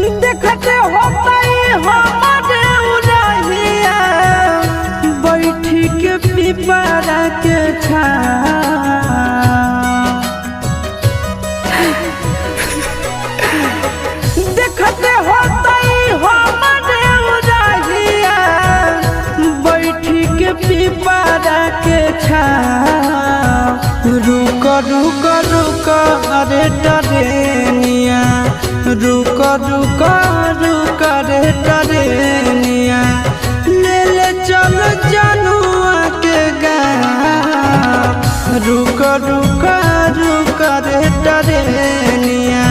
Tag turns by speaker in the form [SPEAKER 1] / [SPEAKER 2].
[SPEAKER 1] देखते होतई हमारे उड़हिया बैठी के पिपरा के देखते होतई हमारे उड़हिया बैठी के पिपरा के रुक रुक रुक अरे टरेनिया रुक रुक रुक रे टरेनिया ले ले चल जनुआ के गाँव रुक रुक रुक रे टरेनिया